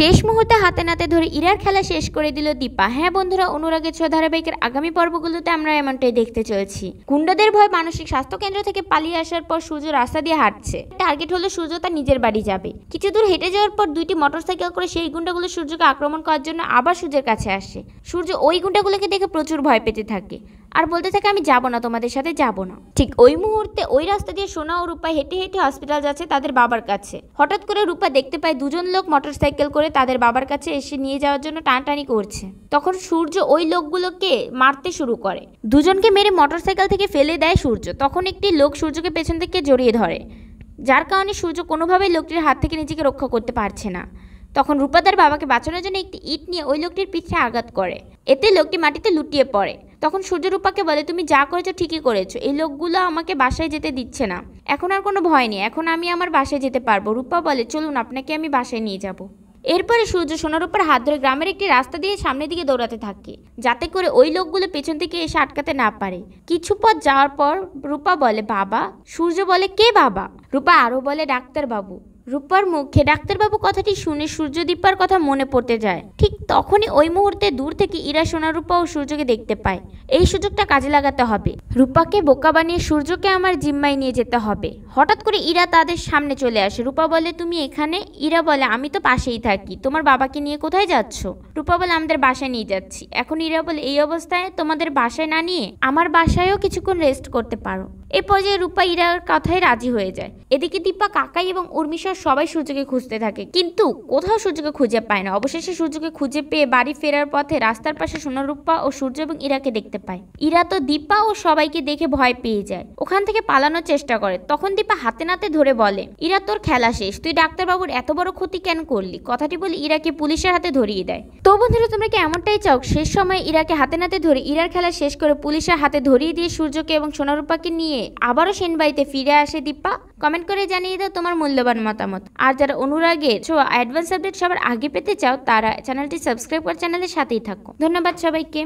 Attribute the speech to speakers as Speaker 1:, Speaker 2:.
Speaker 1: শেষ মুহূর্তে হাতে নাতে ধরে ইরার খেলা শেষ করে দিল দীপা। হ্যাঁ বন্ধুরা, অনুরাগের ছোঁয়া ধারাবাহিকের আগামী পর্বগুলোতে আমরা এমনটাই দেখতে চলেছি। গুন্ডাদের ভয় মানসিক স্বাস্থ্য কেন্দ্র থেকে পালিয়ে আসার পর সূর্য রাস্তা দিয়ে হাঁটছে। টার্গেট হলো সূর্য তার নিজের বাড়ি যাবে। কিছু দূর হেঁটে যাওয়ার পর দুইটি মোটরসাইকেল করে সেই গুন্ডাগুলো সূর্যকে আক্রমণ করার জন্য আবার সূর্যের কাছে আসে। সূর্য ওই গুন্ডাগুলোকে দেখে প্রচুর ভয় পেতে থাকে আর বলতে থাকে, আমি যাব না, তোমাদের সাথে যাব না। ঠিক ওই মুহূর্তে ওই রাস্তা দিয়ে সোনা ও রূপা হেঁটে হেঁটে হসপিটাল যাচ্ছে তাদের বাবার কাছে। হঠাৎ করে রূপা দেখতে পায় দুজন লোক মোটরসাইকেল করে তাদের বাবার কাছে এসে নিয়ে যাওয়ার জন্য টানাটানি করছে। তখন সূর্য ওই লোকগুলোকে মারতে শুরু করে। দুজনকে মেরে মোটরসাইকেল থেকে ফেলে দেয় সূর্য। তখন একটি লোক সূর্যকে পেছন থেকে জড়িয়ে ধরে, যার কারণে সূর্য কোনোভাবেই লোকটির হাত থেকে নিজেকে রক্ষা করতে পারছে না। তখন রূপা তার বাবাকে বাঁচানোর জন্য একটি ইট নিয়ে ওই লোকটির পিঠে আঘাত করে। এতে লোকটি মাটিতে লুটিয়ে পড়ে। তখন সূর্য রূপাকে বলে, তুমি যা করেছো ঠিকই করেছো, এই লোকগুলো আমাকে বাসায় যেতে দিচ্ছে না, এখন আর কোনো ভয় নেই, এখন আমি আমার বাসায় যেতে পারবো। রূপা বলে, চলুন আপনাকে আমি বাসায় নিয়ে যাব। এরপরে সূর্য সোনারূপার হাত ধরে গ্রামের একটি রাস্তা দিয়ে সামনের দিকে দৌড়াতে থাকে, যাতে করে ওই লোকগুলো পেছন থেকে এসে আটকাতে না পারে। কিছু পথ যাওয়ার পর রূপা বলে, বাবা। সূর্য বলে, কে বাবা? রূপা আরও বলে, ডাক্তারবাবু। রূপার মুখে ডাক্তারবাবু কথাটি শুনে সূর্য দীপার কথা মনে পড়তে যায়। ঠিক তখনই ওই মুহূর্তে দূর থেকে ইরা সোনারূপা ও সূর্যকে দেখতে পায়। এই সুযোগটা কাজে লাগাতে হবে, রূপাকে বোকা বানিয়ে সূর্যকে আমার জিম্মায় নিয়ে যেতে হবে। হঠাৎ করে ইরা তাদের সামনে চলে আসে। রূপা বলে, তুমি এখানে? ইরা বলে, আমি তো পাশেই থাকি, তোমার বাবাকে নিয়ে কোথায় যাচ্ছ? রূপা বলে, আমাদের বাসায় নিয়ে যাচ্ছি। এখন ইরা বলে, এই অবস্থায় তোমাদের বাসায় না নিয়ে আমার বাসায়ও কিছুক্ষণ রেস্ট করতে পারো। এই পর্যায়ে রূপা ইরার কথায় রাজি হয়ে যায়। এদিকে দীপা, কাকাই এবং উর্মিসহ সবাই সূর্যকে খুঁজতে থাকে, কিন্তু কোথাও সূর্যকে খুঁজে পায় না। অবশেষে সূর্যকে খুঁজে পেয়ে বাড়ি ফেরার পথে রাস্তার পাশে সোনারূপা ও সূর্য এবং ইরাকে দেখতে পায়। ইরা তো দীপা ও সবাইকে দেখে ভয় পেয়ে যায়, ওখান থেকে পালানোর চেষ্টা করে। তখন দীপা হাতে নাতে ধরে বলে, ইরা তোর খেলা শেষ, তুই ডাক্তারবাবুর এত বড় ক্ষতি কেন করলি? কথাটি বলে ইরাকে পুলিশের হাতে ধরিয়ে দেয়। তো বন্ধুরা, তোমরা কি এমনটাই চাও শেষ সময় ইরাকে হাতে নাতে ধরে ইরার খেলা শেষ করে পুলিশের হাতে ধরিয়ে দিয়ে সূর্যকে এবং সোনারূপাকে নিয়ে আবারও সেন বাড়িতে ফিরে আসে দীপা? কমেন্ট করে জানিয়ে দাও তোমার মূল্যবান মতামত। আর যারা অনুরাগের অ্যাডভান্স আপডেট সবার আগে পেতে চাও, তারা চ্যানেলটি সাবস্ক্রাইব করে চ্যানেলের সাথেই থাকো। ধন্যবাদ সবাইকে।